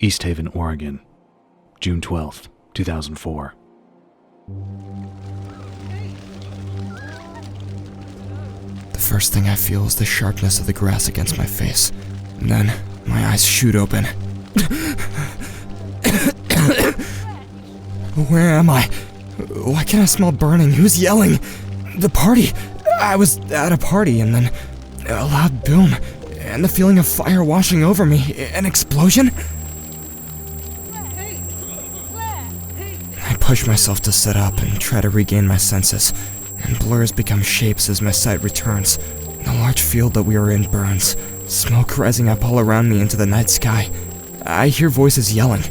Easthaven, Oregon, June 12th, 2004. The first thing I feel is the sharpness of the grass against my face. And then, my eyes shoot open. Where am I? Why can't I smell burning? Who's yelling? The party! I was at a party, and then a loud boom, and the feeling of fire washing over me. An explosion? I push myself to sit up and try to regain my senses, and blurs become shapes as my sight returns. The large field that we are in burns, smoke rising up all around me into the night sky. I hear voices yelling.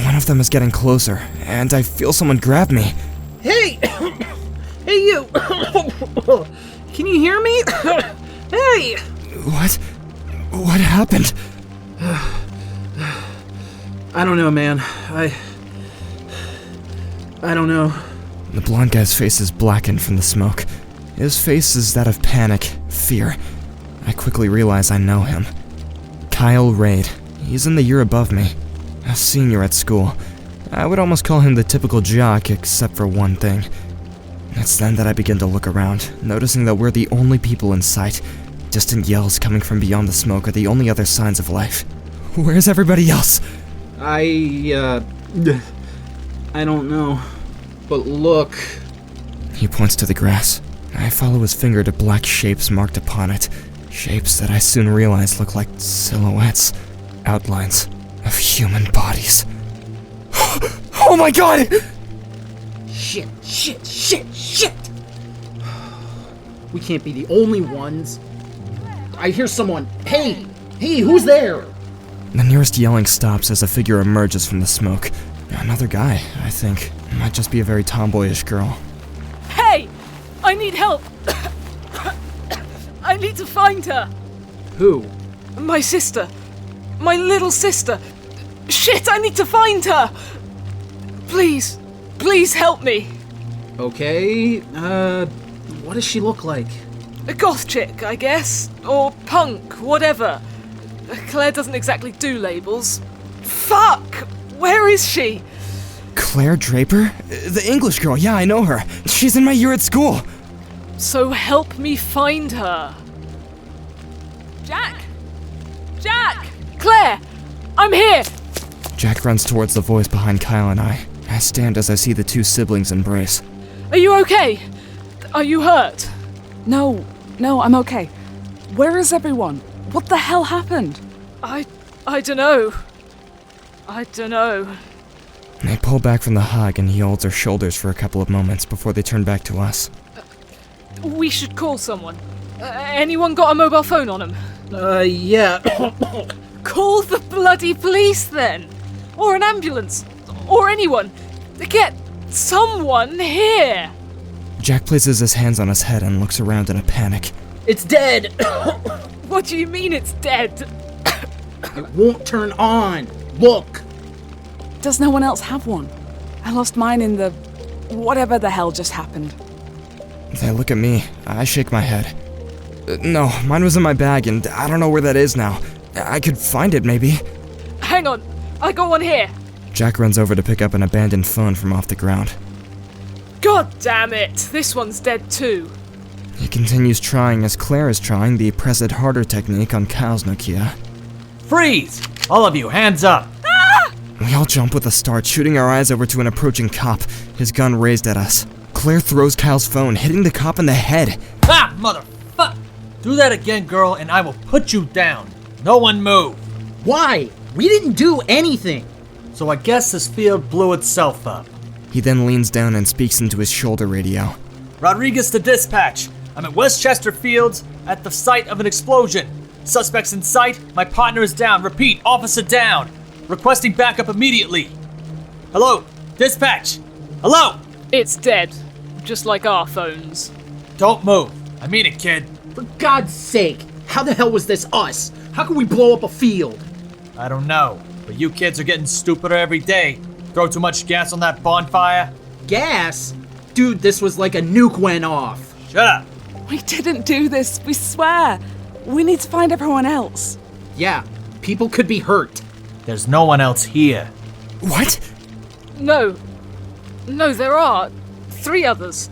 One of them is getting closer, and I feel someone grab me. Hey! Hey, you! Can you hear me? Hey! What? What happened? I don't know, man. I don't know. The blonde guy's face is blackened from the smoke. His face is that of panic, fear. I quickly realize I know him. Kyle Raid. He's in the year above me. A senior at school. I would almost call him the typical jock, except for one thing. It's then that I begin to look around, noticing that we're the only people in sight. Distant yells coming from beyond the smoke are the only other signs of life. Where's everybody else? I don't know. But look. He points to the grass. I follow his finger to black shapes marked upon it. Shapes that I soon realize look like silhouettes. Outlines of human bodies. Oh my god! Shit! We can't be the only ones. I hear someone. Hey, who's there? The nearest yelling stops as a figure emerges from the smoke. Another guy, I think. Might just be a very tomboyish girl. Hey! I need help! I need to find her! Who? My sister. My little sister. Shit, I need to find her! Please help me. Okay, what does she look like? A goth chick, I guess. Or punk, whatever. Claire doesn't exactly do labels. Fuck! Where is she? Claire Draper? The English girl, yeah, I know her. She's in my year at school. So help me find her. Jack! Claire! I'm here! Jack runs towards the voice behind Kyle and I. I stand as I see the two siblings embrace. Are you okay? Are you hurt? No, I'm okay. Where is everyone? What the hell happened? I dunno. They pull back from the hug and he holds her shoulders for a couple of moments before they turn back to us. We should call someone. Anyone got a mobile phone on him? Yeah. Call the bloody police then! Or an ambulance! Or anyone! Get someone here! Jack places his hands on his head and looks around in a panic. It's dead! What do you mean it's dead? It won't turn on! Look! Does no one else have one? I lost mine in the... whatever the hell just happened. They look at me. I shake my head. No, mine was in my bag and I don't know where that is now. I could find it, maybe. Hang on, I got one here. Jack runs over to pick up an abandoned phone from off the ground. God damn it, this one's dead too. He continues trying as Claire is trying the press it harder technique on Kyle's Nokia. Freeze! All of you, hands up! We all jump with a start, shooting our eyes over to an approaching cop, his gun raised at us. Claire throws Kyle's phone, hitting the cop in the head. Ah, motherfuck! Do that again, girl, and I will put you down. No one move. Why? We didn't do anything! So I guess this field blew itself up. He then leans down and speaks into his shoulder radio. Rodriguez to dispatch. I'm at Westchester Fields at the site of an explosion. Suspects in sight. My partner is down. Repeat, officer down. Requesting backup immediately. Hello? Dispatch? Hello? It's dead, just like our phones. Don't move. I mean it, kid. For God's sake! How the hell was this us? How can we blow up a field? I don't know, but you kids are getting stupider every day. Throw too much gas on that bonfire? Gas? Dude, this was like a nuke went off. Shut up. We didn't do this, we swear. We need to find everyone else. Yeah, people could be hurt. There's no one else here. What? No, there are 3 others.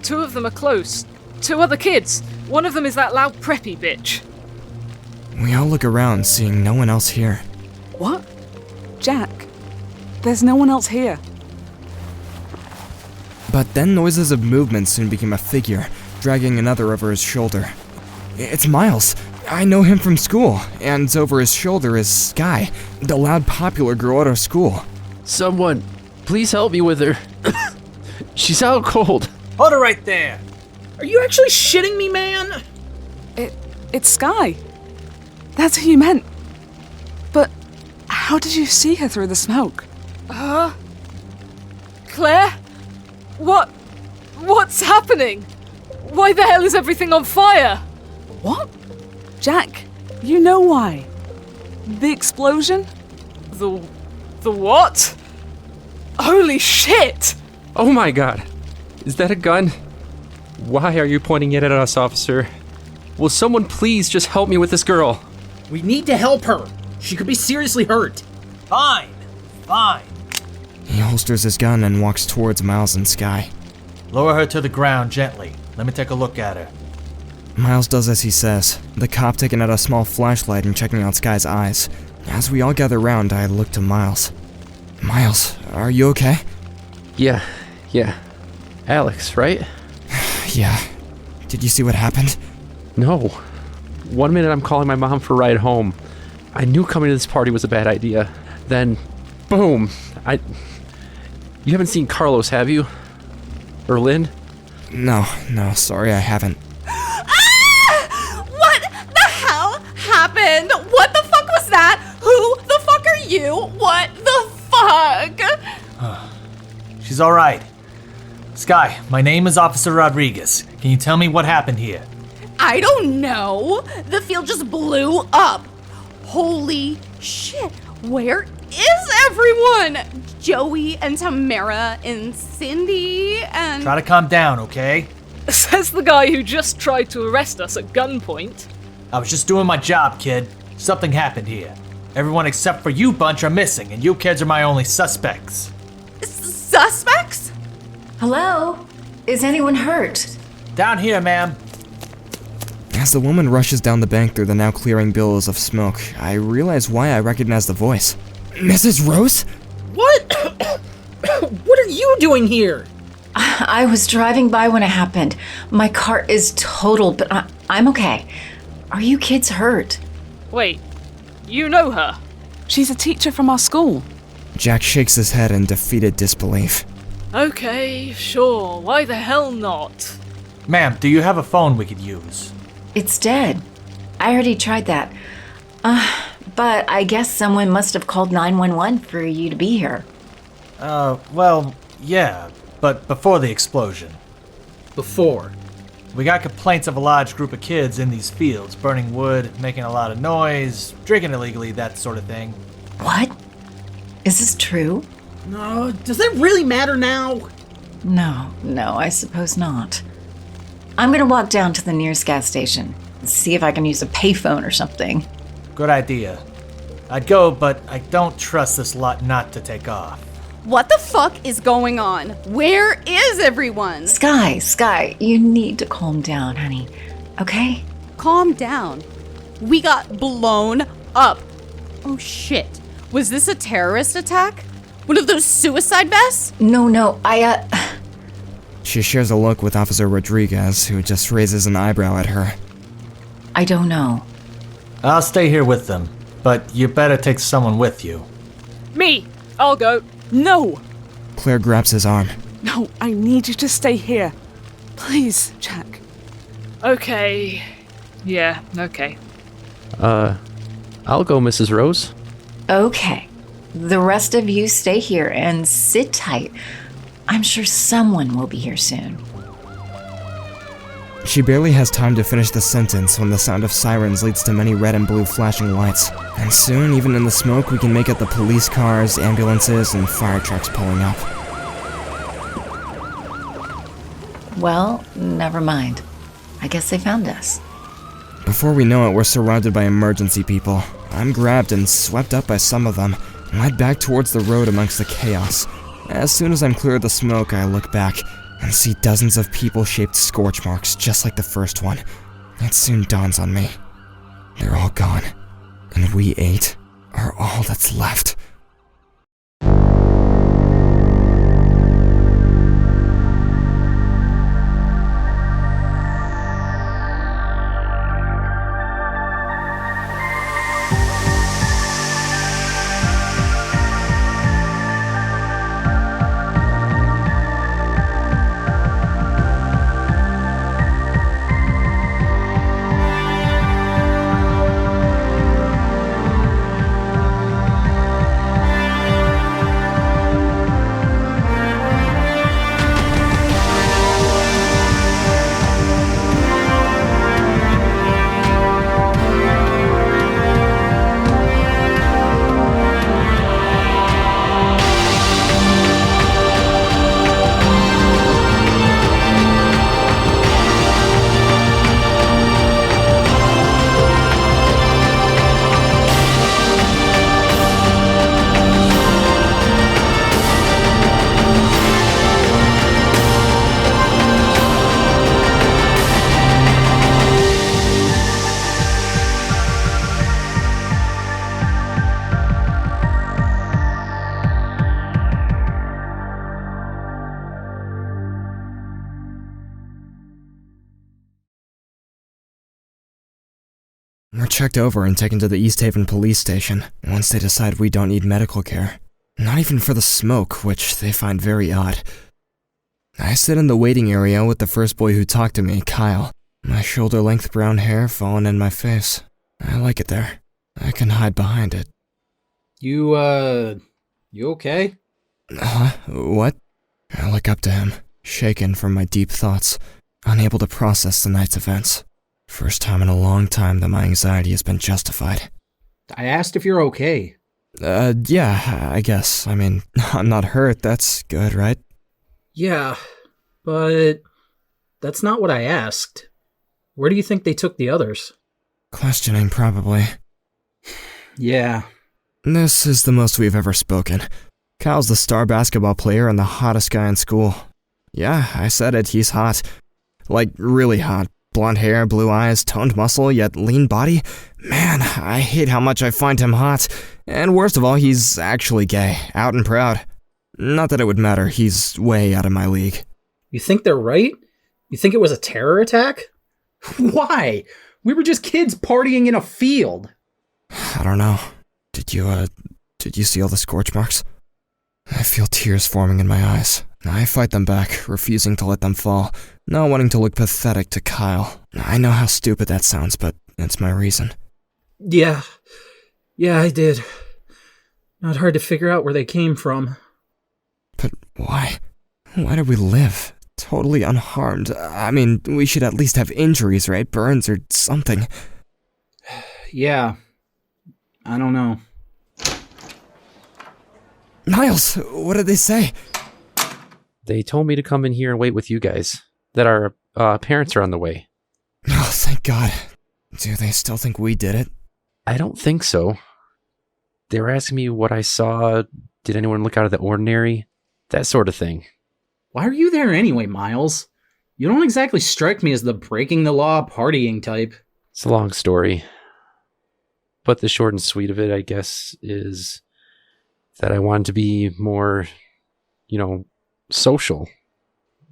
2 of them are close. 2 other kids. One of them is that loud preppy bitch. We all look around, seeing no one else here. What? Jack, there's no one else here. But then noises of movement soon became a figure, dragging another over his shoulder. It's Miles. I know him from school, and over his shoulder is Sky, the loud popular girl at our school. Someone, please help me with her. She's out cold. Hold her right there. Are you actually shitting me, man? It's Sky. That's who you meant. But how did you see her through the smoke? Claire? What's happening? Why the hell is everything on fire? What? Jack, you know why. The explosion? The what? Holy shit! Oh my god. Is that a gun? Why are you pointing it at us, officer? Will someone please just help me with this girl? We need to help her. She could be seriously hurt. Fine. He holsters his gun and walks towards Miles and Sky. Lower her to the ground gently. Let me take a look at her. Miles does as he says, the cop taking out a small flashlight and checking out Sky's eyes. As we all gather round, I look to Miles. Miles, are you okay? Yeah. Alex, right? Yeah. Did you see what happened? No. 1 minute I'm calling my mom for a ride home. I knew coming to this party was a bad idea. Then, boom. You haven't seen Carlos, have you? Or Lynn? No, sorry, I haven't. What the hell happened? What the fuck was that? Who the fuck are you? What the fuck? She's all right. Sky, my name is Officer Rodriguez. Can you tell me what happened here? I don't know. The field just blew up. Holy shit. Where is everyone? Joey and Tamara and Cindy and... Try to calm down, okay? Says the guy who just tried to arrest us at gunpoint. I was just doing my job, kid. Something happened here. Everyone except for you bunch are missing, and you kids are my only suspects. Suspects? Hello? Is anyone hurt? Down here, ma'am. As the woman rushes down the bank through the now clearing billows of smoke, I realize why I recognize the voice. Mrs. Rose? What? What are you doing here? I was driving by when it happened. My car is totaled, but I'm okay. Are you kids hurt? Wait, you know her? She's a teacher from our school. Jack shakes his head in defeated disbelief. Okay, sure, why the hell not? Ma'am, do you have a phone we could use? It's dead. I already tried that. But I guess someone must have called 911 for you to be here. Well, yeah, but before the explosion. Before. We got complaints of a large group of kids in these fields, burning wood, making a lot of noise, drinking illegally, that sort of thing. What? Is this true? No, does that really matter now? No, I suppose not. I'm gonna walk down to the nearest gas station and see if I can use a payphone or something. Good idea. I'd go, but I don't trust this lot not to take off. What the fuck is going on? Where is everyone? Sky, you need to calm down, honey. Okay? Calm down. We got blown up. Oh shit. Was this a terrorist attack? One of those suicide vests? No, She shares a look with Officer Rodriguez, who just raises an eyebrow at her. I don't know. I'll stay here with them, but you better take someone with you. Me! I'll go. No! Claire grabs his arm. No, I need you to stay here. Please, Jack. Okay. Yeah, okay. I'll go, Mrs. Rose. Okay. The rest of you stay here and sit tight. I'm sure someone will be here soon. She barely has time to finish the sentence when the sound of sirens leads to many red and blue flashing lights. And soon, even in the smoke, we can make out the police cars, ambulances, and fire trucks pulling up. Well, never mind. I guess they found us. Before we know it, we're surrounded by emergency people. I'm grabbed and swept up by some of them, led back towards the road amongst the chaos. As soon as I'm clear of the smoke, I look back and see dozens of people-shaped scorch marks just like the first one. It soon dawns on me. They're all gone, and we 8 are all that's left. We're checked over and taken to the Easthaven police station once they decide we don't need medical care. Not even for the smoke, which they find very odd. I sit in the waiting area with the first boy who talked to me, Kyle. My shoulder-length brown hair falling in my face. I like it there. I can hide behind it. You okay? What? I look up to him, shaken from my deep thoughts, unable to process the night's events. First time in a long time that my anxiety has been justified. I asked if you're okay. Yeah, I guess. I mean, I'm not hurt, that's good, right? Yeah, but that's not what I asked. Where do you think they took the others? Questioning, probably. Yeah. This is the most we've ever spoken. Kyle's the star basketball player and the hottest guy in school. Yeah, I said it, he's hot. Like, really hot. Blonde hair, blue eyes, toned muscle, yet lean body. Man, I hate how much I find him hot. And worst of all, he's actually gay, out and proud. Not that it would matter, he's way out of my league. You think they're right? You think it was a terror attack? Why? We were just kids partying in a field. I don't know. Did you see all the scorch marks? I feel tears forming in my eyes. I fight them back, refusing to let them fall, not wanting to look pathetic to Kyle. I know how stupid that sounds, but it's my reason. Yeah, I did. Not hard to figure out where they came from. But why? Why did we live? Totally unharmed. I mean, we should at least have injuries, right? Burns or something. Yeah. I don't know. Miles, what did they say? They told me to come in here and wait with you guys. That our parents are on the way. Oh, thank God. Do they still think we did it? I don't think so. They were asking me what I saw. Did anyone look out of the ordinary? That sort of thing. Why are you there anyway, Miles? You don't exactly strike me as the breaking the law partying type. It's a long story. But the short and sweet of it, I guess, is that I wanted to be more, social.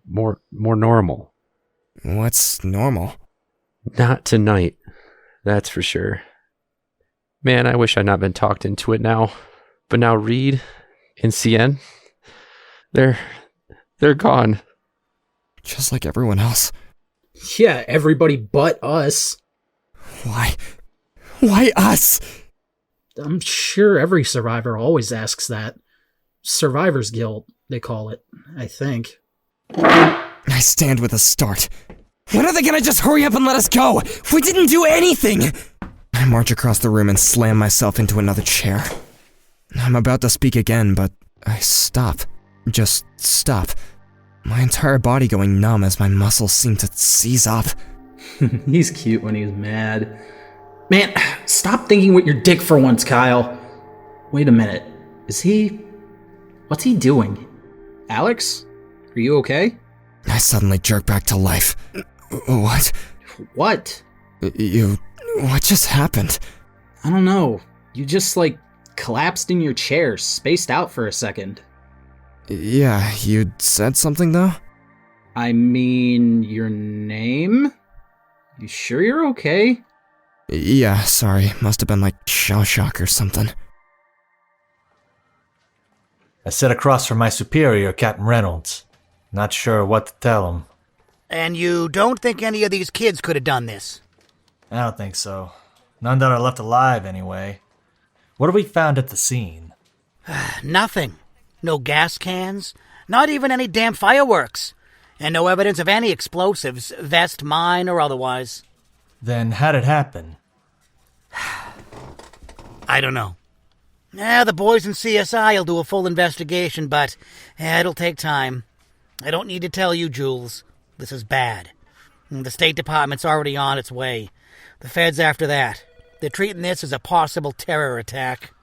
More normal. What's normal? Not tonight. That's for sure. Man, I wish I'd not been talked into it now. But now Reed and CN, they're gone. Just like everyone else. Yeah, everybody but us. Why? Why us? I'm sure every survivor always asks that. Survivor's guilt, they call it, I think. I stand with a start. When are they gonna just hurry up and let us go? We didn't do anything! I march across the room and slam myself into another chair. I'm about to speak again, but I stop. Just stop. My entire body going numb as my muscles seem to seize up. He's cute when he's mad. Man, stop thinking with your dick for once, Kyle. Wait a minute. What's he doing? Alex? Are you okay? I suddenly jerk back to life. What? What? What just happened? I don't know. You just, collapsed in your chair, spaced out for a second. Yeah, you said something though? I mean, your name? You sure you're okay? Yeah, sorry. Must have been shell shock or something. I sit across from my superior, Captain Reynolds. Not sure what to tell him. And you don't think any of these kids could have done this? I don't think so. None that are left alive, anyway. What have we found at the scene? Nothing. No gas cans, not even any damn fireworks, and no evidence of any explosives, vest, mine, or otherwise. Then how'd it happen? I don't know. The boys in CSI will do a full investigation, but it'll take time. I don't need to tell you, Jules. This is bad. The State Department's already on its way. The Fed's after that. They're treating this as a possible terror attack.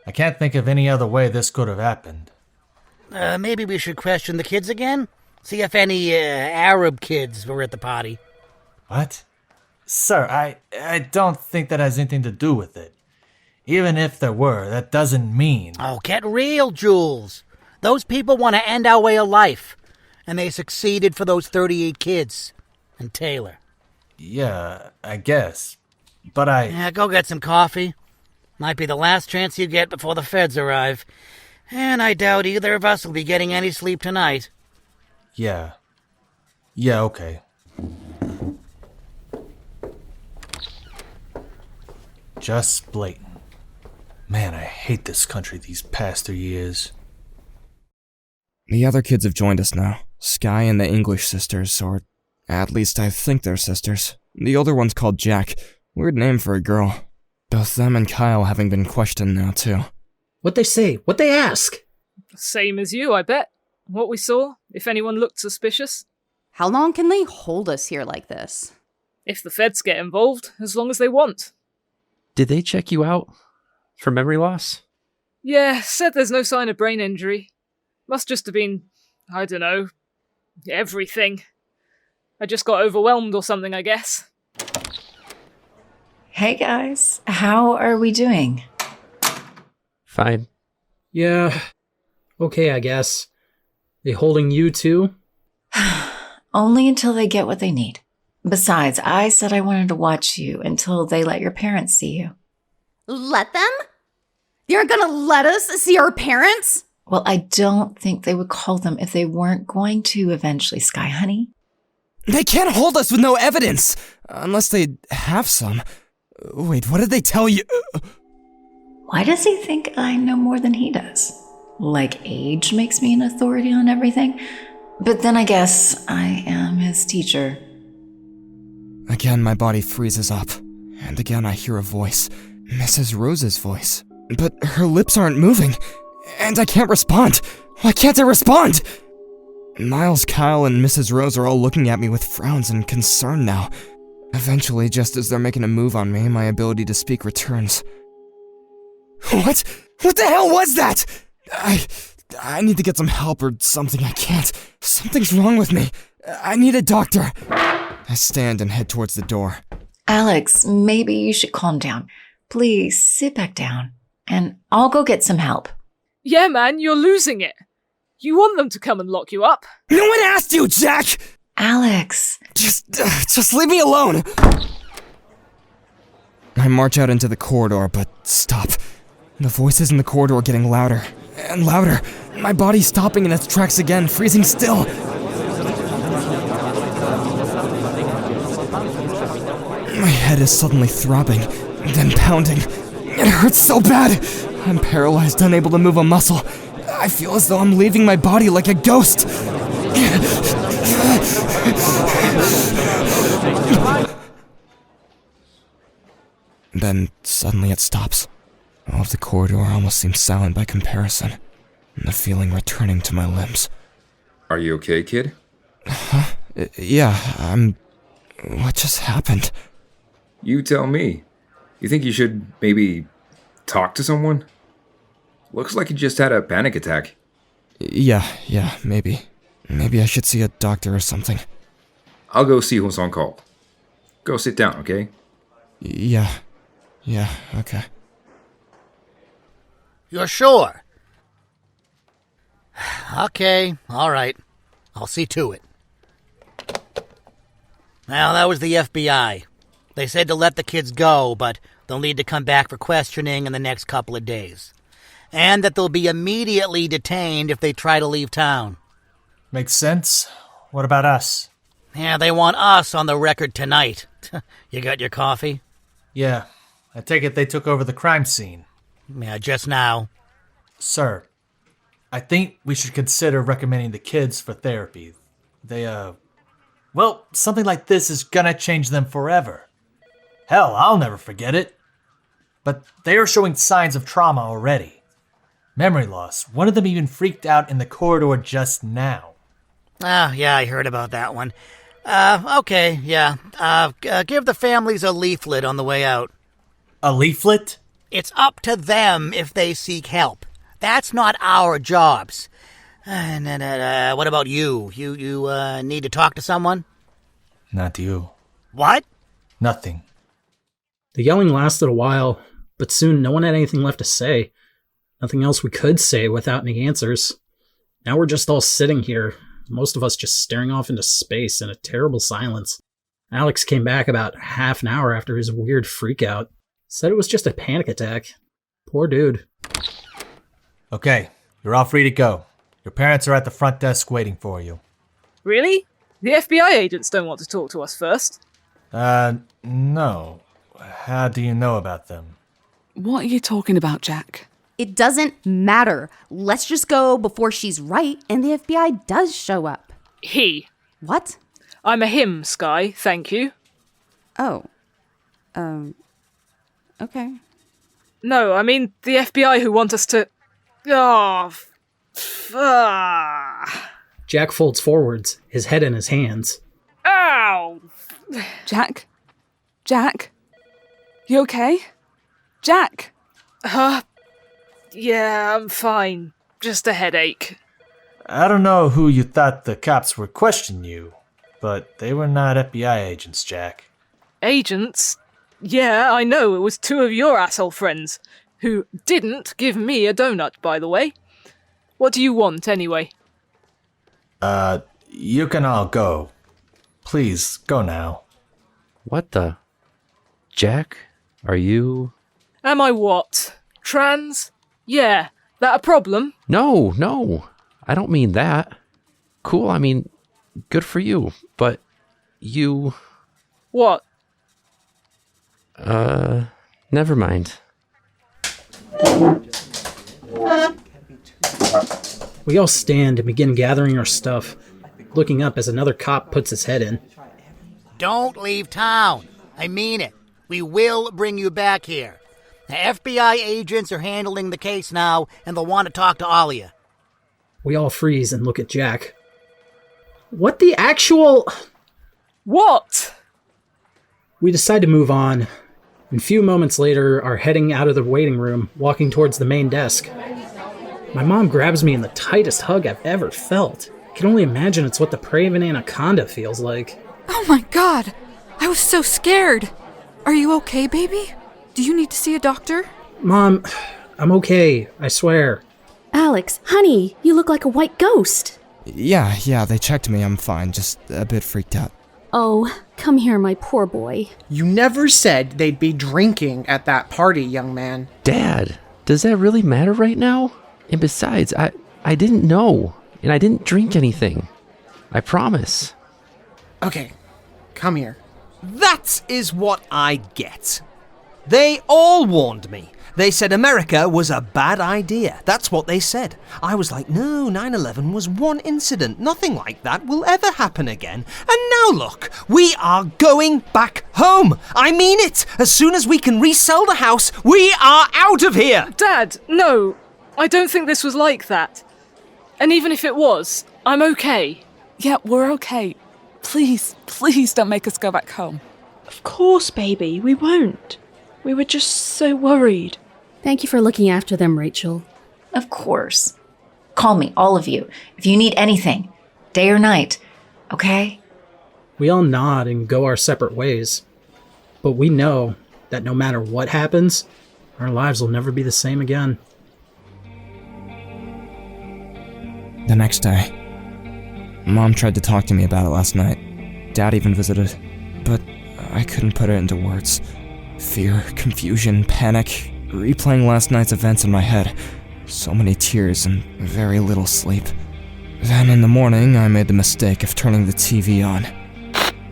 I can't think of any other way this could have happened. Maybe we should question the kids again? See if any Arab kids were at the party. What? Sir, I don't think that has anything to do with it. Even if there were, that doesn't mean... Oh, get real, Jules. Those people want to end our way of life. And they succeeded for those 38 kids. And Taylor. Yeah, I guess. But Yeah, go get some coffee. Might be the last chance you get before the feds arrive. And I doubt either of us will be getting any sleep tonight. Yeah. Yeah, okay. Just blatant. Man, I hate this country these past 3 years. The other kids have joined us now. Sky and the English sisters, or at least I think they're sisters. The older one's called Jack. Weird name for a girl. Both them and Kyle having been questioned now, too. What'd they say? What'd they ask? Same as you, I bet. What we saw, if anyone looked suspicious. How long can they hold us here like this? If the feds get involved, as long as they want. Did they check you out for memory loss? Yeah, said there's no sign of brain injury. Must just have been, I don't know, everything. I just got overwhelmed or something, I guess. Hey guys, how are we doing? Fine. Yeah. Okay, I guess. They holding you too? Only until they get what they need. Besides, I said I wanted to watch you until they let your parents see you. Let them? You're gonna let us see our parents? Well, I don't think they would call them if they weren't going to eventually, Sky Honey. They can't hold us with no evidence! Unless they have some. Wait, what did they tell you? Why does he think I know more than he does? Like age makes me an authority on everything? But then I guess I am his teacher. Again, my body freezes up. And again, I hear a voice. Mrs. Rose's voice. But her lips aren't moving. And I can't respond. Why can't I respond? Miles, Kyle, and Mrs. Rose are all looking at me with frowns and concern now. Eventually, just as they're making a move on me, my ability to speak returns. What? What the hell was that? I need to get some help or something. I can't. Something's wrong with me. I need a doctor. I stand and head towards the door. Alex, maybe you should calm down. Please, sit back down. And I'll go get some help. Yeah, man, you're losing it. You want them to come and lock you up. No one asked you, Jack! Alex. Just leave me alone! I march out into the corridor, but stop. The voices in the corridor are getting louder and louder. My body's stopping in its tracks again, freezing still. My head is suddenly throbbing, then pounding. It hurts so bad. I'm paralyzed, unable to move a muscle. I feel as though I'm leaving my body like a ghost. Then suddenly it stops. All of the corridor almost seems silent by comparison, and the feeling returning to my limbs. Are you okay, kid? Huh? Yeah, I'm... What just happened? You tell me. You think you should maybe talk to someone? Looks like you just had a panic attack. Yeah, maybe. Maybe I should see a doctor or something. I'll go see who's on call. Go sit down, okay? Yeah, okay. You're sure? Okay, all right. I'll see to it. Well, that was the FBI. They said to let the kids go, but they'll need to come back for questioning in the next couple of days. And that they'll be immediately detained if they try to leave town. Makes sense. What about us? Yeah, they want us on the record tonight. You got your coffee? Yeah, I take it they took over the crime scene. Yeah, just now. Sir, I think we should consider recommending the kids for therapy. Well, something like this is gonna change them forever. Hell, I'll never forget it. But they are showing signs of trauma already. Memory loss. One of them even freaked out in the corridor just now. Yeah, I heard about that one. Okay, yeah. Give the families a leaflet on the way out. A leaflet? It's up to them if they seek help. That's not our jobs. What about you? You need to talk to someone? Not you. What? Nothing. The yelling lasted a while, but soon no one had anything left to say. Nothing else we could say without any answers. Now we're just all sitting here, most of us just staring off into space in a terrible silence. Alex came back about half an hour after his weird freakout. Said it was just a panic attack. Poor dude. Okay, you're all free to go. Your parents are at the front desk waiting for you. Really? The FBI agents don't want to talk to us first? No. How do you know about them? What are you talking about, Jack? It doesn't matter. Let's just go before she's right and the FBI does show up. He. What? I'm a him, Sky, thank you. Oh. Okay. No, I mean the FBI who want us to... Jack folds forwards, his head in his hands. Ow! Jack? You okay? Jack? Yeah, I'm fine. Just a headache. I don't know who you thought the cops were questioning you, but they were not FBI agents, Jack. Agents? Yeah, I know, it was two of your asshole friends, who didn't give me a donut, by the way. What do you want, anyway? You can all go. Please, go now. What the? Jack? Are you... Am I what? Trans? Yeah. That a problem? No. I don't mean that. Cool, I mean, good for you. But you... What? Never mind. We all stand and begin gathering our stuff, looking up as another cop puts his head in. Don't leave town. I mean it. We will bring you back here. The FBI agents are handling the case now, and they'll want to talk to all of you. We all freeze and look at Jack. What the actual... What? We decide to move on, and a few moments later are heading out of the waiting room, walking towards the main desk. My mom grabs me in the tightest hug I've ever felt. I can only imagine it's what the prey of an anaconda feels like. Oh my god! I was so scared! Are you okay, baby? Do you need to see a doctor? Mom, I'm okay, I swear. Alex, honey, you look like a white ghost. Yeah, they checked me, I'm fine, just a bit freaked out. Oh, come here, my poor boy. You never said they'd be drinking at that party, young man. Dad, does that really matter right now? And besides, I didn't know, and I didn't drink anything. I promise. Okay, come here. That is what I get. They all warned me. They said America was a bad idea. That's what they said. I was like, no, 9/11 was one incident. Nothing like that will ever happen again. And now look, we are going back home. I mean it. As soon as we can resell the house, we are out of here. Dad, no. I don't think this was like that. And even if it was, I'm okay. Yeah, we're okay. Please, please don't make us go back home. Of course, baby, we won't. We were just so worried. Thank you for looking after them, Rachel. Of course. Call me, all of you, if you need anything, day or night, okay? We all nod and go our separate ways. But we know that no matter what happens, our lives will never be the same again. The next day, Mom tried to talk to me about it last night. Dad even visited, but I couldn't put it into words. Fear, confusion, panic, replaying last night's events in my head. So many tears and very little sleep. Then in the morning, I made the mistake of turning the TV on.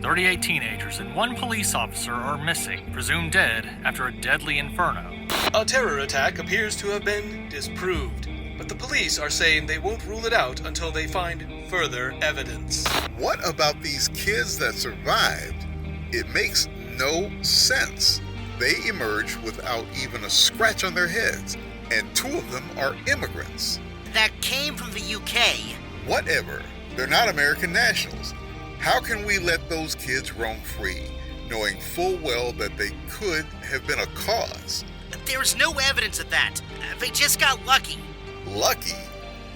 38 teenagers and 1 police officer are missing, presumed dead after a deadly inferno. A terror attack appears to have been disproved, but the police are saying they won't rule it out until they find further evidence. What about these kids that survived? It makes no sense. They emerged without even a scratch on their heads, and 2 of them are immigrants. That came from the UK. Whatever. They're not American nationals. How can we let those kids roam free, knowing full well that they could have been a cause? There's no evidence of that. They just got lucky. Lucky?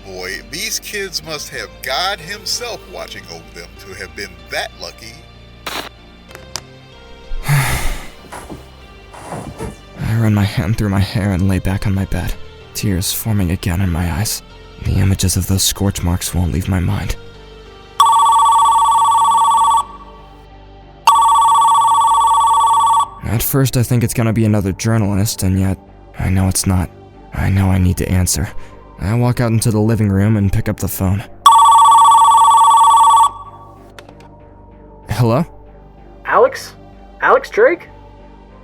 Boy, these kids must have God himself watching over them to have been that lucky. I ran my hand through my hair and lay back on my bed, tears forming again in my eyes. The images of those scorch marks won't leave my mind. At first I think it's gonna be another journalist, and yet I know it's not. I know I need to answer. I walk out into the living room and pick up the phone. Hello? Alex? Alex Drake?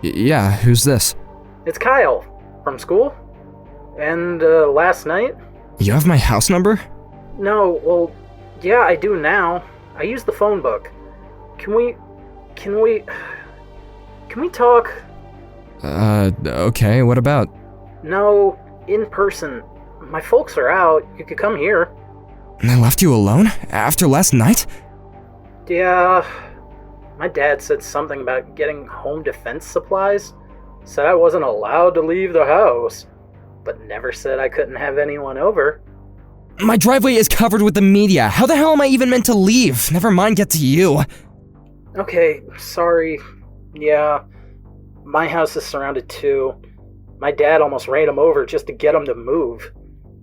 Yeah, who's this? It's Kyle. From school? And, last night? You have my house number? No, well, yeah, I do now. I use the phone book. Can we talk? Okay, what about? No, in person. My folks are out. You could come here. They left you alone? After last night? Yeah. My dad said something about getting home defense supplies. Said I wasn't allowed to leave the house. But never said I couldn't have anyone over. My driveway is covered with the media. How the hell am I even meant to leave? Never mind get to you. Okay, sorry. Yeah. My house is surrounded too. My dad almost ran him over just to get him to move.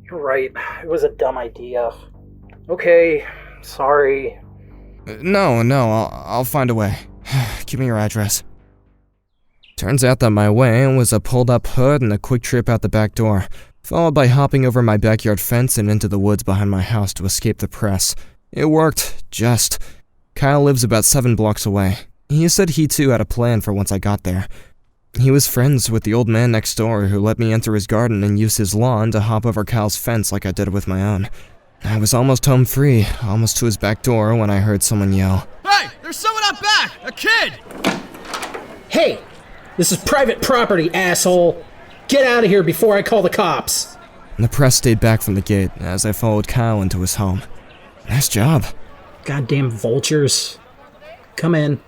You're right. It was a dumb idea. Okay, sorry. No, I'll find a way. Give me your address. Turns out that my way was a pulled-up hood and a quick trip out the back door, followed by hopping over my backyard fence and into the woods behind my house to escape the press. It worked, just. Kyle lives about 7 blocks away. He said he too had a plan for once I got there. He was friends with the old man next door who let me enter his garden and use his lawn to hop over Kyle's fence like I did with my own. I was almost home free, almost to his back door when I heard someone yell. Hey, there's someone out back! A kid! Hey! This is private property, asshole! Get out of here before I call the cops! The press stayed back from the gate as I followed Kyle into his home. Nice job. Goddamn vultures. Come in.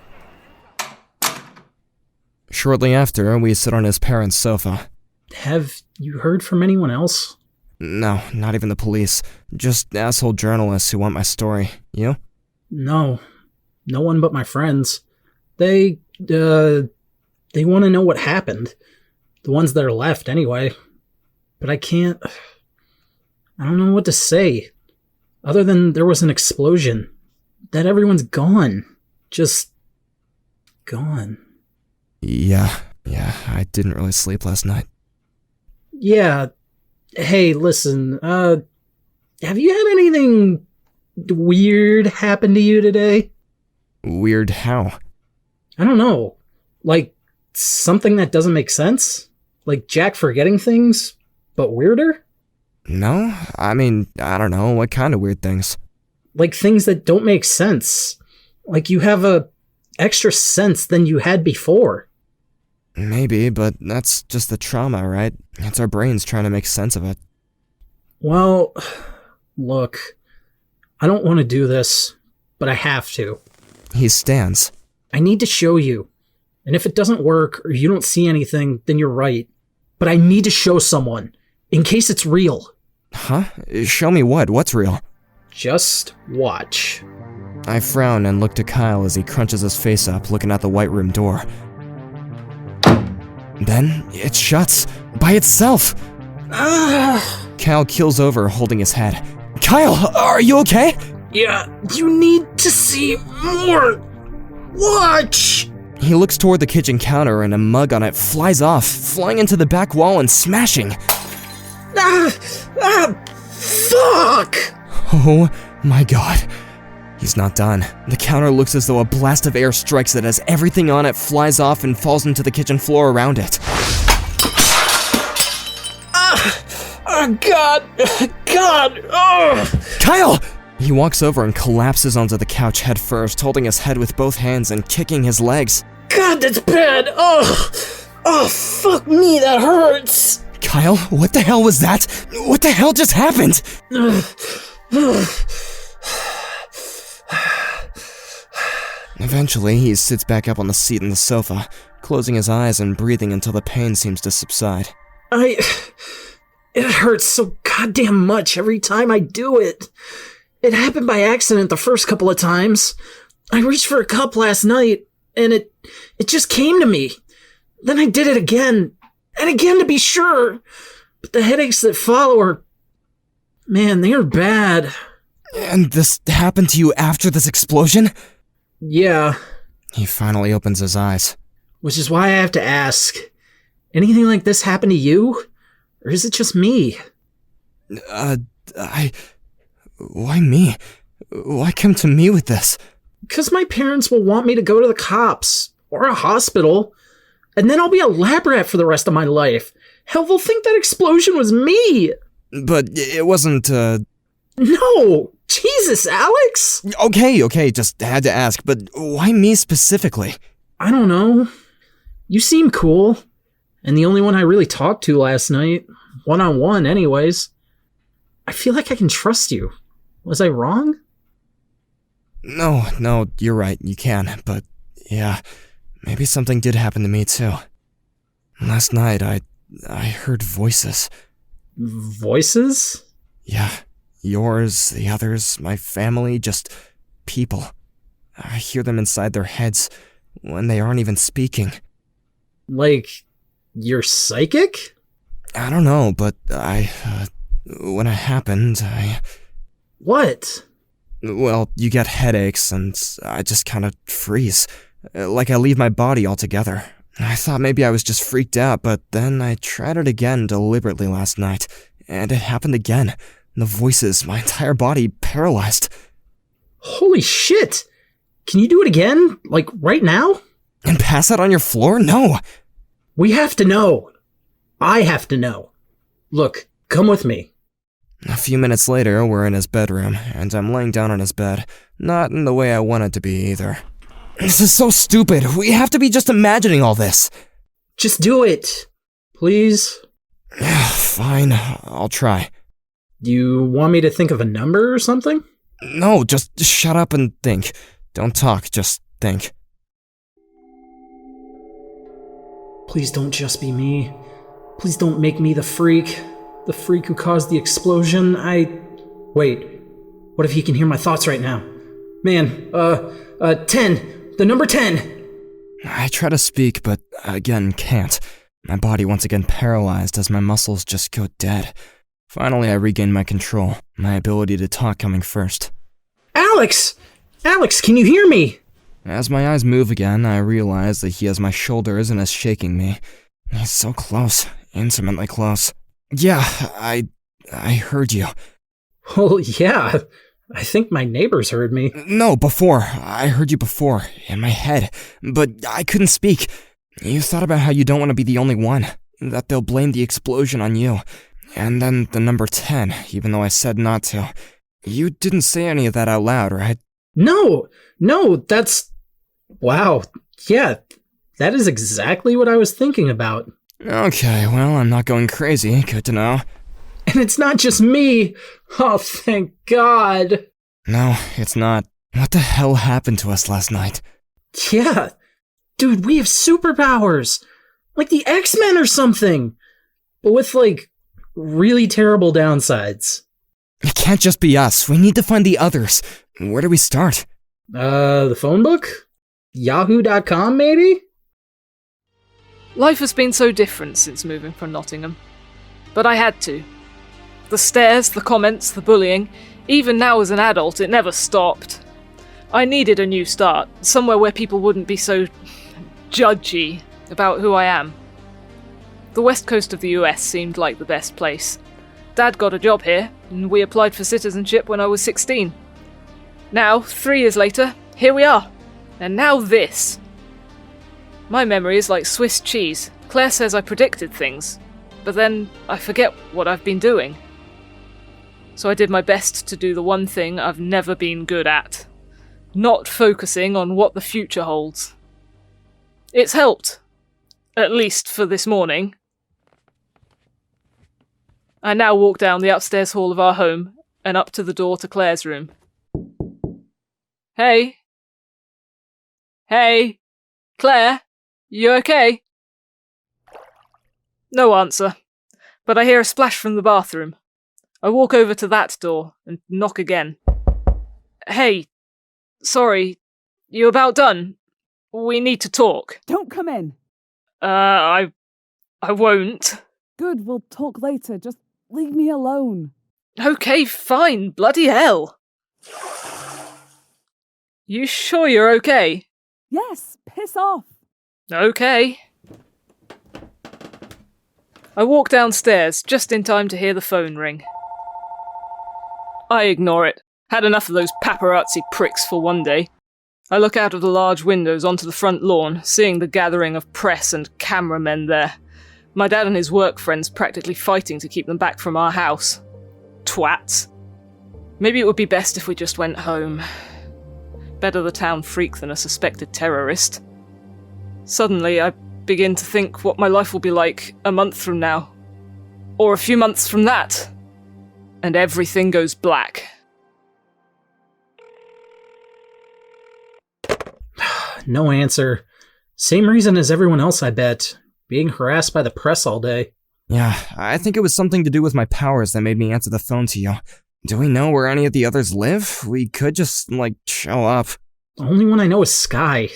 Shortly after, we sit on his parents' sofa. Have you heard from anyone else? No, not even the police. Just asshole journalists who want my story. You? No. No one but my friends. They want to know what happened. The ones that are left, anyway. But I don't know what to say. Other than there was an explosion. That everyone's gone. Just gone. Yeah, I didn't really sleep last night. Yeah. Hey, listen, have you had anything weird happen to you today? Weird how? I don't know. Like, something that doesn't make sense? Like Jack forgetting things, but weirder? No, I mean, I don't know, what kind of weird things? Like things that don't make sense. Like you have a extra sense than you had before. Maybe, but that's just the trauma, right? It's our brains trying to make sense of it. Well, look, I don't want to do this, but I have to. He stands. I need to show you. And if it doesn't work or you don't see anything, then you're right. But I need to show someone, in case it's real. Huh? Show me what? What's real? Just watch. I frown and look to Kyle as he crunches his face up, looking at the white room door. Then, it shuts. By itself! Kyle keels over, holding his head. Kyle, are you okay? Yeah, you need to see more. Watch! He looks toward the kitchen counter and a mug on it flies off, flying into the back wall and smashing. Fuck! Oh my god. He's not done. The counter looks as though a blast of air strikes it as everything on it flies off and falls into the kitchen floor around it. God! Kyle! He walks over and collapses onto the couch head first, holding his head with both hands and kicking his legs. God, that's bad! Oh, fuck me, that hurts! Kyle, what the hell was that? What the hell just happened? Eventually, he sits back up on the seat in the sofa, closing his eyes and breathing until the pain seems to subside. It hurts so goddamn much every time I do it. It happened by accident the first couple of times. I reached for a cup last night, and it just came to me. Then I did it again, and again to be sure. But the headaches that follow are... Man, they are bad. And this happened to you after this explosion? Yeah. He finally opens his eyes. Which is why I have to ask. Anything like this happen to you? Or is it just me? Why me? Why come to me with this? 'Cause my parents will want me to go to the cops. Or a hospital. And then I'll be a lab rat for the rest of my life. Hell, they'll think that explosion was me! But it wasn't, No! Jesus, Alex! Okay, just had to ask, but why me specifically? I don't know. You seem cool. And the only one I really talked to last night. One-on-one, anyways. I feel like I can trust you. Was I wrong? No, you're right, you can, but yeah, maybe something did happen to me too. Last night, I heard voices. Voices? Yeah, yours, the others, my family, just people. I hear them inside their heads when they aren't even speaking. Like, you're psychic? I don't know, but when it happened, What? Well, you get headaches, and I just kind of freeze. Like I leave my body altogether. I thought maybe I was just freaked out, but then I tried it again deliberately last night, and it happened again. The voices, my entire body paralyzed. Holy shit! Can you do it again? Like, right now? And pass out on your floor? No! We have to know. I have to know. Look, come with me. A few minutes later, we're in his bedroom, and I'm laying down on his bed. Not in the way I wanted to be, either. This is so stupid. We have to be just imagining all this. Just do it. Please? Fine, I'll try. Do you want me to think of a number or something? No, just shut up and think. Don't talk, just think. Please don't just be me. Please don't make me the freak. The freak who caused the explosion. Wait. What if he can hear my thoughts right now? Man, 10. The number 10. I try to speak, but again, can't. My body once again paralyzed as my muscles just go dead. Finally, I regain my control, my ability to talk coming first. Alex! Alex, can you hear me? As my eyes move again, I realize that he has my shoulders and is shaking me. He's so close, intimately close. Yeah, I heard you. Well, yeah. I think my neighbors heard me. No, before. I heard you before, in my head. But I couldn't speak. You thought about how you don't want to be the only one. That they'll blame the explosion on you. And then the number 10, even though I said not to. You didn't say any of that out loud, right? No, that's... Wow, yeah, that is exactly what I was thinking about. Okay, well, I'm not going crazy. Good to know. And it's not just me. Oh, thank God. No, it's not. What the hell happened to us last night? Yeah. Dude, we have superpowers. Like the X-Men or something. But with, like, really terrible downsides. It can't just be us. We need to find the others. Where do we start? The phone book? Yahoo.com, maybe? Life has been so different since moving from Nottingham. But I had to. The stares, the comments, the bullying, even now as an adult, it never stopped. I needed a new start, somewhere where people wouldn't be so judgy about who I am. The west coast of the US seemed like the best place. Dad got a job here, and we applied for citizenship when I was 16. Now, 3 years later, here we are. And now this. My memory is like Swiss cheese. Claire says I predicted things, but then I forget what I've been doing. So I did my best to do the one thing I've never been good at. Not focusing on what the future holds. It's helped. At least for this morning. I now walk down the upstairs hall of our home and up to the door to Claire's room. Hey? Hey? Claire? You okay? No answer, but I hear a splash from the bathroom. I walk over to that door and knock again. Hey, sorry, you about done? We need to talk. Don't come in. I won't. Good, we'll talk later. Just leave me alone. Okay, fine, bloody hell. You sure you're okay? Yes, piss off. Okay. I walk downstairs just in time to hear the phone ring. I ignore it. Had enough of those paparazzi pricks for one day. I look out of the large windows onto the front lawn, seeing the gathering of press and cameramen there. My dad and his work friends practically fighting to keep them back from our house. Twats. Maybe it would be best if we just went home. Better the town freak than a suspected terrorist. Suddenly, I begin to think what my life will be like a month from now. Or a few months from that. And everything goes black. No answer. Same reason as everyone else, I bet. Being harassed by the press all day. Yeah, I think it was something to do with my powers that made me answer the phone to you. Do we know where any of the others live? We could just, show up. The only one I know is Sky.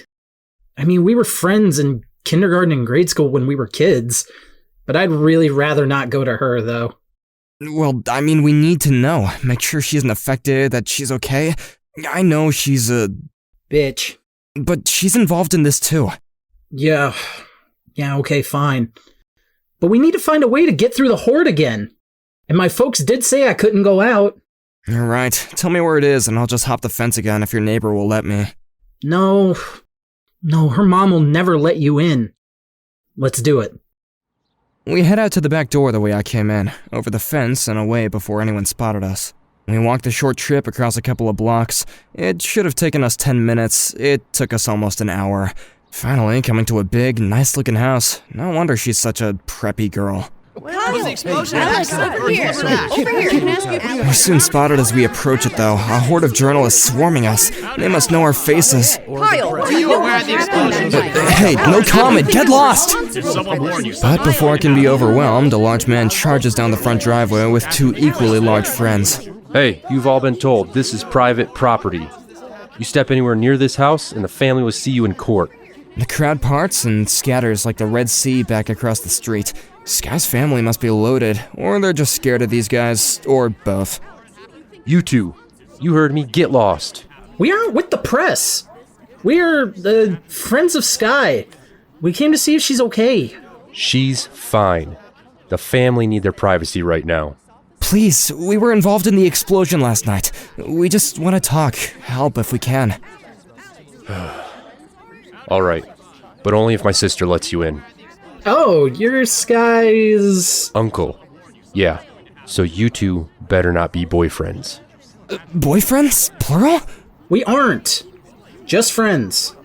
I mean, we were friends in kindergarten and grade school when we were kids, but I'd really rather not go to her, though. Well, I mean, we need to know. Make sure she isn't affected, that she's okay. I know she's a... bitch. But she's involved in this too. Yeah, okay, fine. But we need to find a way to get through the horde again. And my folks did say I couldn't go out. You're right. Tell me where it is and I'll just hop the fence again if your neighbor will let me. No, her mom will never let you in. Let's do it. We head out to the back door the way I came in, over the fence and away before anyone spotted us. We walked a short trip across a couple of blocks. It should have taken us 10 minutes. It took us almost an hour. Finally, coming to a big, nice-looking house. No wonder she's such a preppy girl. Alex, over here. Can I ask you? We're soon spotted as we approach it, though. A horde of journalists swarming us. They must know our faces. Kyle, are you aware of the explosion? Hey, no comment! Get lost! Did someone warn you? But before I can be overwhelmed, a large man charges down the front driveway with 2 equally large friends. Hey, you've all been told this is private property. You step anywhere near this house, and the family will see you in court. The crowd parts and scatters like the Red Sea back across the street. Sky's family must be loaded, or they're just scared of these guys, or both. You two, you heard me, get lost. We aren't with the press. We're the friends of Sky. We came to see if she's okay. She's fine. The family need their privacy right now. Please, we were involved in the explosion last night. We just want to talk, help if we can. All right, but only if my sister lets you in. Oh, you're Sky's... Uncle. Yeah, so you two better not be boyfriends. Boyfriends? Plural? We aren't. Just friends.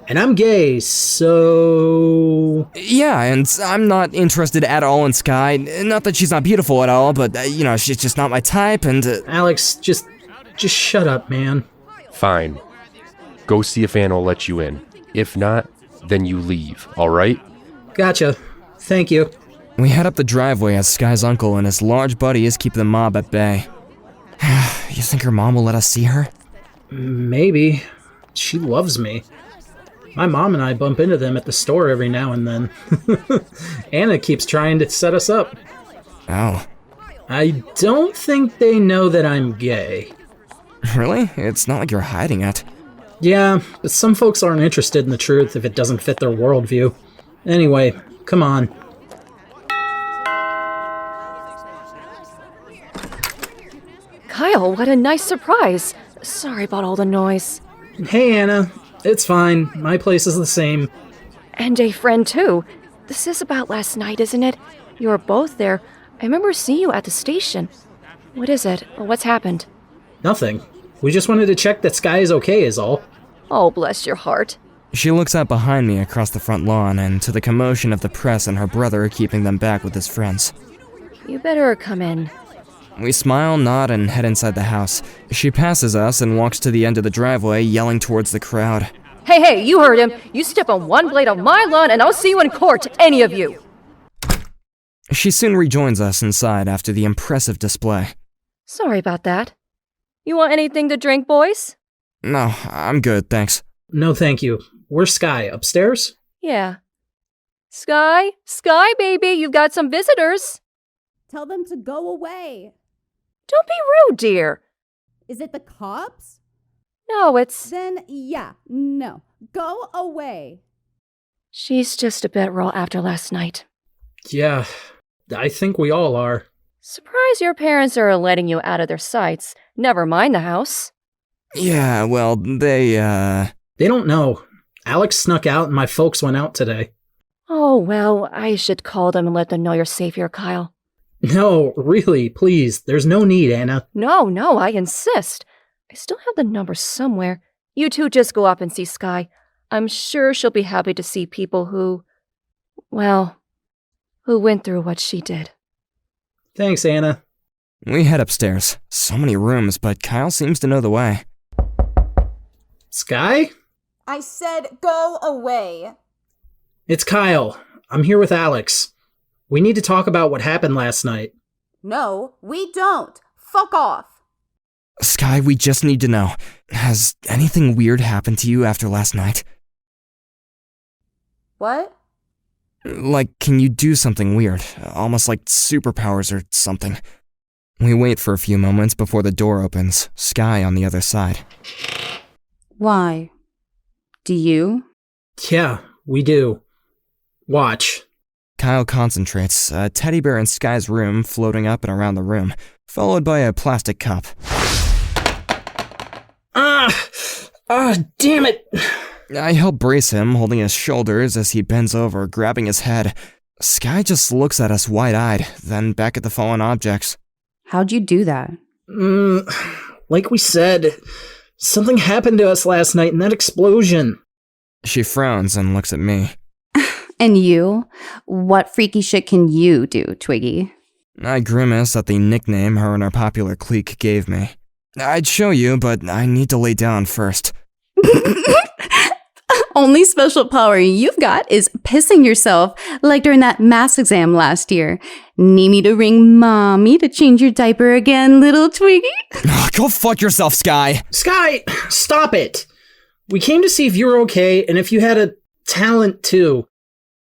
And I'm gay, so... Yeah, and I'm not interested at all in Sky. Not that she's not beautiful at all, but, she's just not my type, and... Alex, just shut up, man. Fine. Go see if Anna will let you in. If not, then you leave, alright? Gotcha. Thank you. We head up the driveway as Sky's uncle and his large buddies keep the mob at bay. You think her mom will let us see her? Maybe. She loves me. My mom and I bump into them at the store every now and then. Anna keeps trying to set us up. Oh. I don't think they know that I'm gay. Really? It's not like you're hiding it. Yeah, but some folks aren't interested in the truth if it doesn't fit their worldview. Anyway, come on. Kyle, what a nice surprise. Sorry about all the noise. Hey, Anna. It's fine. My place is the same. And a friend, too. This is about last night, isn't it? You were both there. I remember seeing you at the station. What is it? What's happened? Nothing. We just wanted to check that Sky is okay, is all. Oh, bless your heart. She looks out behind me across the front lawn and to the commotion of the press and her brother keeping them back with his friends. You better come in. We smile, nod, and head inside the house. She passes us and walks to the end of the driveway, yelling towards the crowd. Hey, you heard him. You step on one blade of my lawn and I'll see you in court, any of you. She soon rejoins us inside after the impressive display. Sorry about that. You want anything to drink, boys? No, I'm good, thanks. No, thank you. Where's Sky? Upstairs? Yeah. Sky, baby, you've got some visitors. Tell them to go away. Don't be rude, dear. Is it the cops? No, it's... Then, yeah, no. Go away. She's just a bit raw after last night. Yeah, I think we all are. Surprised your parents are letting you out of their sights. Never mind the house. Yeah, well, they don't know. Alex snuck out and my folks went out today. Oh, well, I should call them and let them know you're safe here, Kyle. No, really, please. There's no need, Anna. No, I insist. I still have the number somewhere. You two just go up and see Sky. I'm sure she'll be happy to see people who went through what she did. Thanks, Anna. We head upstairs. So many rooms, but Kyle seems to know the way. Sky? I said go away. It's Kyle. I'm here with Alex. We need to talk about what happened last night. No, we don't. Fuck off. Sky, we just need to know. Has anything weird happened to you after last night? What? Like, can you do something weird? Almost like superpowers or something. We wait for a few moments before the door opens, Sky on the other side. Why? Do you? Yeah, we do. Watch. Kyle concentrates, a teddy bear in Sky's room floating up and around the room, followed by a plastic cup. Damn it! I help brace him, holding his shoulders as he bends over, grabbing his head. Sky just looks at us wide-eyed, then back at the fallen objects. How'd you do that? Like we said, something happened to us last night in that explosion. She frowns and looks at me. And you? What freaky shit can you do, Twiggy? I grimace at the nickname her and her popular clique gave me. I'd show you, but I need to lay down first. Only special power you've got is pissing yourself, like during that maths exam last year. Need me to ring mommy to change your diaper again, little Twiggy? Go fuck yourself, Sky! Sky, stop it! We came to see if you were okay and if you had a talent too.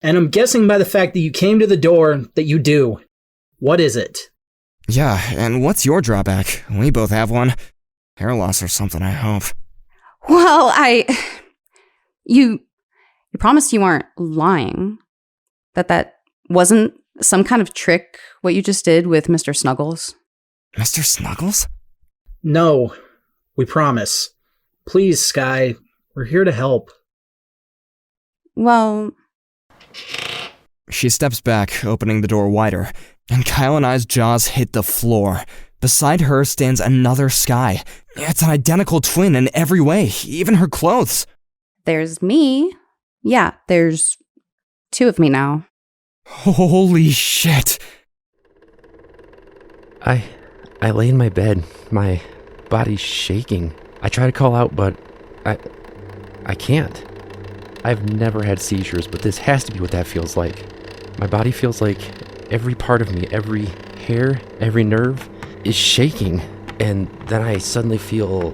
And I'm guessing by the fact that you came to the door that you do. What is it? Yeah, and what's your drawback? We both have one. Hair loss or something, I hope. Well, You promised you weren't lying. That wasn't some kind of trick, what you just did with Mr. Snuggles? Mr. Snuggles? No, we promise. Please, Sky, we're here to help. Well... She steps back, opening the door wider, and Kyle and I's jaws hit the floor. Beside her stands another Sky. It's an identical twin in every way, even her clothes. There's me. Yeah, there's 2 of me now. Holy shit. I lay in my bed, my body's shaking. I try to call out, but I can't. I've never had seizures, but this has to be what that feels like. My body feels like every part of me, every hair, every nerve is shaking, and then I suddenly feel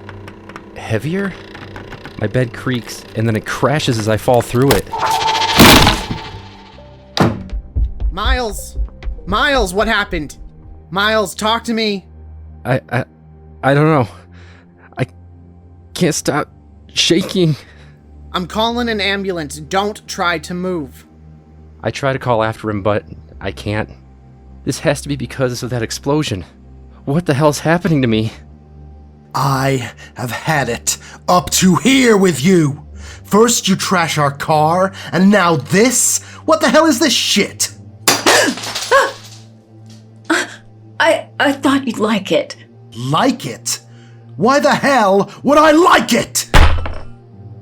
heavier. My bed creaks, and then it crashes as I fall through it. Miles! Miles, what happened? Miles, talk to me! I don't know. I can't stop shaking. I'm calling an ambulance. Don't try to move. I try to call after him, but I can't. This has to be because of that explosion. What the hell's happening to me? I have had it up to here with you. First you trash our car, and now this? What the hell is this shit? I thought you'd like it. Like it? Why the hell would I like it?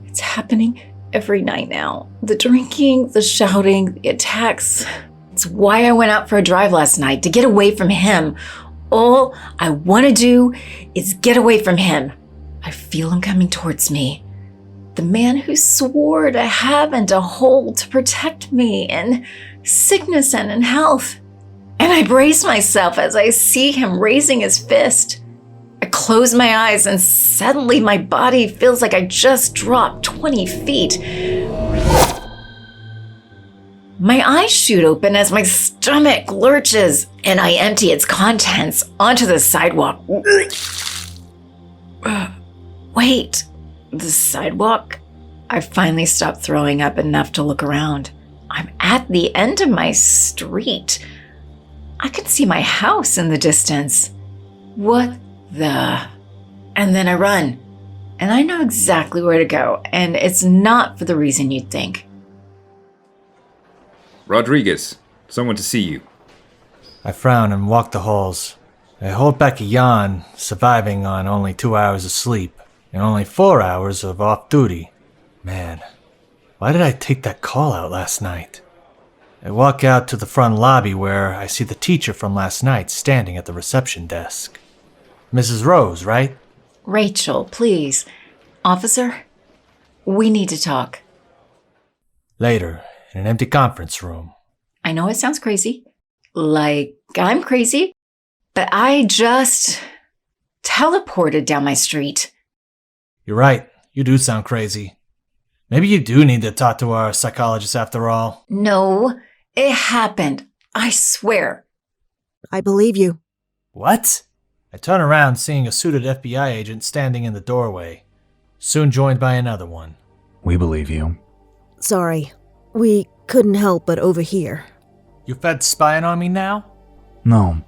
It's happening every night now. The drinking, the shouting, the attacks. It's why I went out for a drive last night, to get away from him. All I want to do is get away from him. I feel him coming towards me. The man who swore to have and to hold to protect me in sickness and in health. And I brace myself as I see him raising his fist. I close my eyes and suddenly my body feels like I just dropped 20 feet. My eyes shoot open as my stomach lurches and I empty its contents onto the sidewalk. Wait, the sidewalk? I finally stopped throwing up enough to look around. I'm at the end of my street. I can see my house in the distance. What the? And then I run. And I know exactly where to go, and it's not for the reason you'd think. Rodriguez, someone to see you. I frown and walk the halls. I hold back a yawn, surviving on only 2 hours of sleep and only 4 hours of off duty. Man, why did I take that call out last night? I walk out to the front lobby where I see the teacher from last night standing at the reception desk. Mrs. Rose, right? Rachel, please. Officer, we need to talk. Later, in an empty conference room. I know it sounds crazy. Like I'm crazy. But I just teleported down my street. You're right. You do sound crazy. Maybe you do need to talk to our psychologist after all. No, it happened. I swear. I believe you. What? I turn around, seeing a suited FBI agent standing in the doorway, soon joined by another one. We believe you. Sorry. We couldn't help but overhear. You fed spying on me now? No.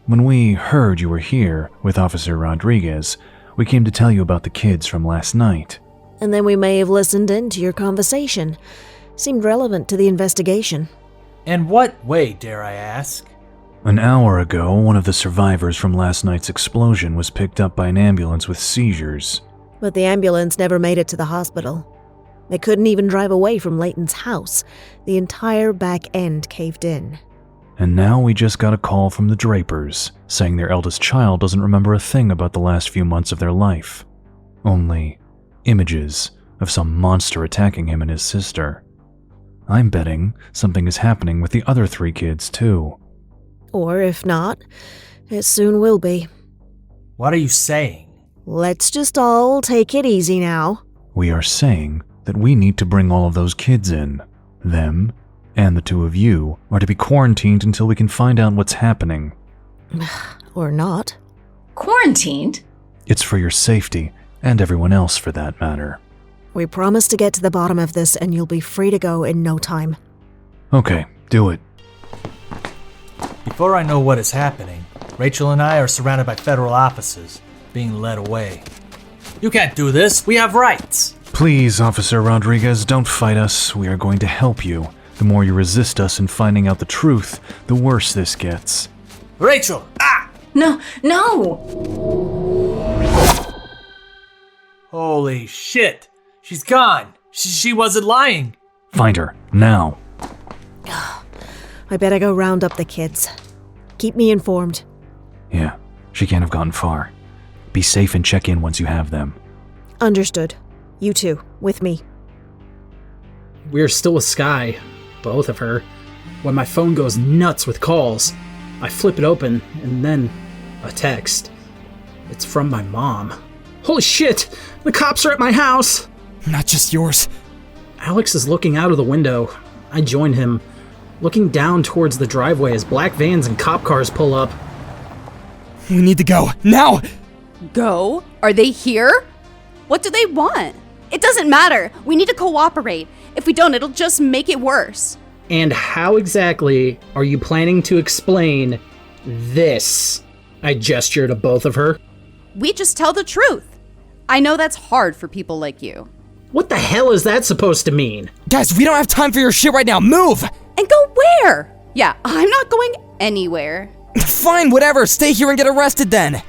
When we heard you were here with Officer Rodriguez, we came to tell you about the kids from last night. And then we may have listened in to your conversation. Seemed relevant to the investigation. In what way, dare I ask? An hour ago, one of the survivors from last night's explosion was picked up by an ambulance with seizures. But the ambulance never made it to the hospital. They couldn't even drive away from Layton's house. The entire back end caved in. And now we just got a call from the Drapers, saying their eldest child doesn't remember a thing about the last few months of their life. Only images of some monster attacking him and his sister. I'm betting something is happening with the other 3 kids, too. Or if not, it soon will be. What are you saying? Let's just all take it easy now. We are saying that we need to bring all of those kids in. Them and the 2 of you are to be quarantined until we can find out what's happening. Or not. Quarantined? It's for your safety, and everyone else for that matter. We promise to get to the bottom of this and you'll be free to go in no time. Okay, do it. Before I know what is happening, Rachel and I are surrounded by federal officers, being led away. You can't do this. We have rights. Please, Officer Rodriguez, don't fight us. We are going to help you. The more you resist us in finding out the truth, the worse this gets. Rachel! Ah! No! Holy shit! She's gone! She wasn't lying! Find her, now. I better go round up the kids. Keep me informed. Yeah, she can't have gotten far. Be safe and check in once you have them. Understood. You two, with me. We're still with Sky, both of her, when my phone goes nuts with calls. I flip it open, and then a text. It's from my mom. Holy shit! The cops are at my house! Not just yours. Alex is looking out of the window. I join him, looking down towards the driveway as black vans and cop cars pull up. We need to go, now! Go? Are they here? What do they want? It doesn't matter. We need to cooperate. If we don't, it'll just make it worse. And how exactly are you planning to explain this? I gesture to both of her. We just tell the truth. I know that's hard for people like you. What the hell is that supposed to mean? Guys, we don't have time for your shit right now. Move! And go where? Yeah, I'm not going anywhere. Fine, whatever. Stay here and get arrested then.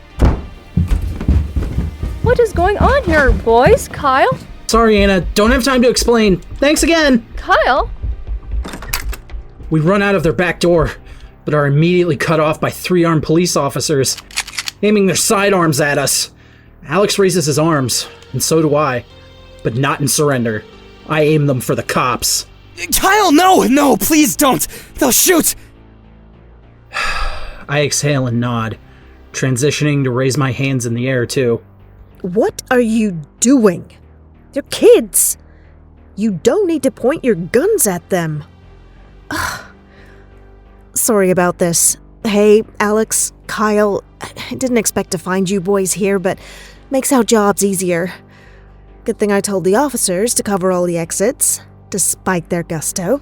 What is going on here, boys? Kyle? Sorry, Anna. Don't have time to explain. Thanks again. Kyle? We run out of their back door, but are immediately cut off by 3 armed police officers, aiming their sidearms at us. Alex raises his arms, and so do I, but not in surrender. I aim them for the cops. Kyle, no, please don't. They'll shoot. I exhale and nod, transitioning to raise my hands in the air too. What are you doing? They're kids. You don't need to point your guns at them. Sorry about this. Hey, Alex, Kyle, I didn't expect to find you boys here, but makes our jobs easier. Good thing I told the officers to cover all the exits, despite their gusto.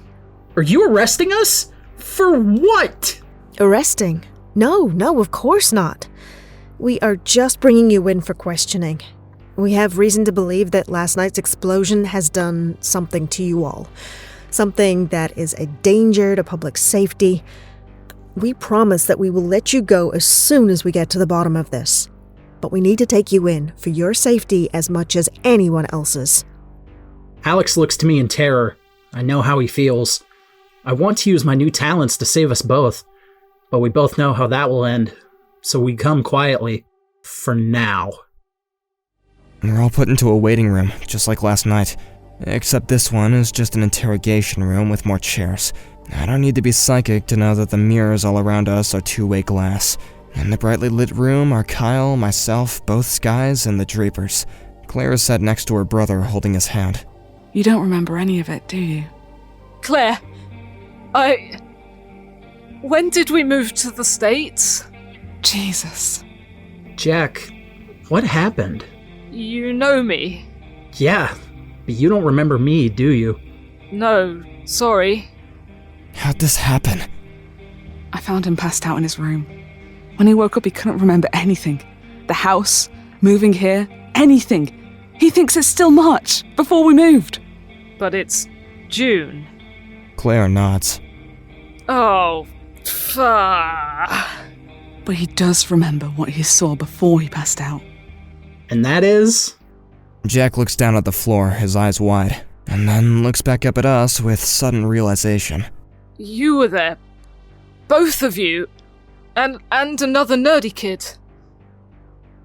Are you arresting us? For what? Arresting? No, of course not. We are just bringing you in for questioning. We have reason to believe that last night's explosion has done something to you all. Something that is a danger to public safety. We promise that we will let you go as soon as we get to the bottom of this. But we need to take you in for your safety as much as anyone else's. Alex looks to me in terror. I know how he feels. I want to use my new talents to save us both, but we both know how that will end, so we come quietly. For now. We're all put into a waiting room, just like last night. Except this one is just an interrogation room with more chairs. I don't need to be psychic to know that the mirrors all around us are two-way glass. In the brightly lit room are Kyle, myself, both Skies, and the Drapers. Claire is sat next to her brother, holding his hand. You don't remember any of it, do you? Claire, when did we move to the States? Jesus. Jack, what happened? You know me. Yeah, but you don't remember me, do you? No, sorry. How'd this happen? I found him passed out in his room. When he woke up, he couldn't remember anything. The house, moving here, anything. He thinks it's still March, before we moved. But it's June. Claire nods. Oh, fuck. But he does remember what he saw before he passed out. And that is? Jack looks down at the floor, his eyes wide, and then looks back up at us with sudden realization. You were there. Both of you. And another nerdy kid.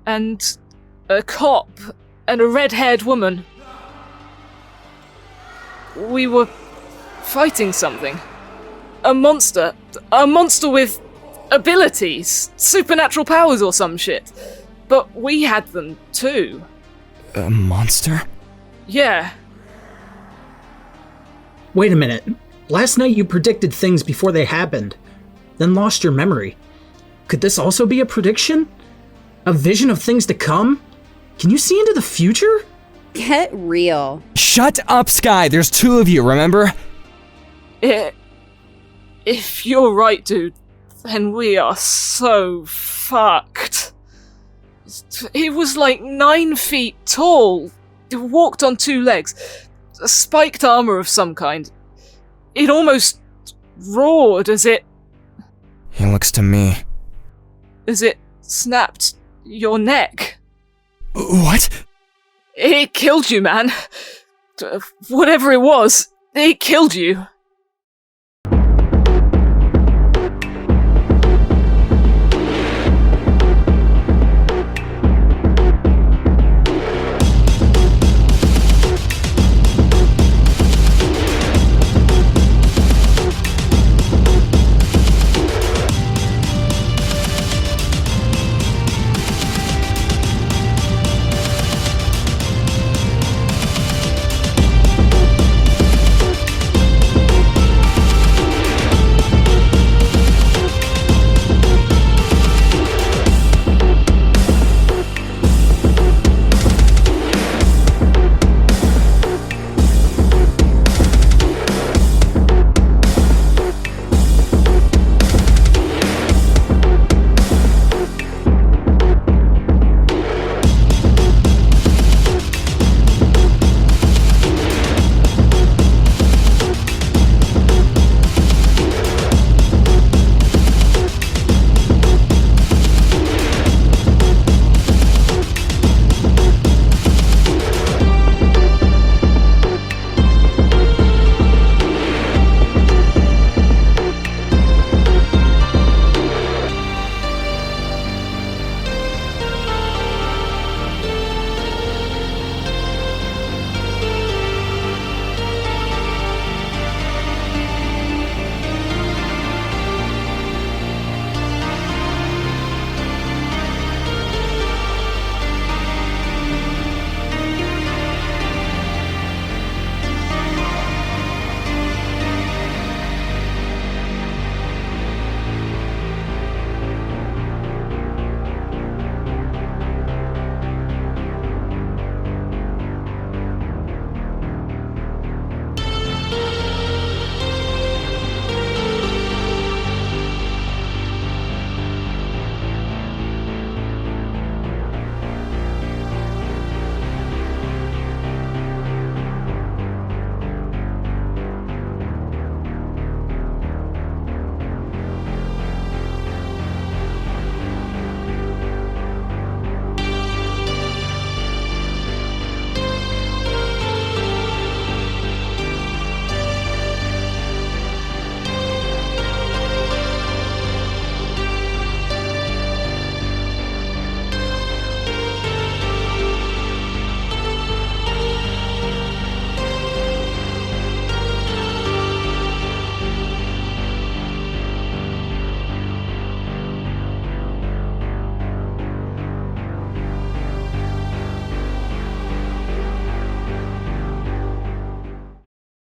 And a cop. And a red-haired woman. We were fighting something. A monster. A monster with abilities. Supernatural powers or some shit. But we had them too. A monster? Yeah. Wait a minute. Last night you predicted things before they happened, then lost your memory. Could this also be a prediction? A vision of things to come? Can you see into the future? Get real. Shut up, Sky! There's 2 of you, remember? If you're right, dude, then we are so fucked. It was like 9 feet tall. It walked on 2 legs. A spiked armor of some kind. It almost roared as it to me. As it snapped your neck. What? It killed you, man. Whatever it was, it killed you.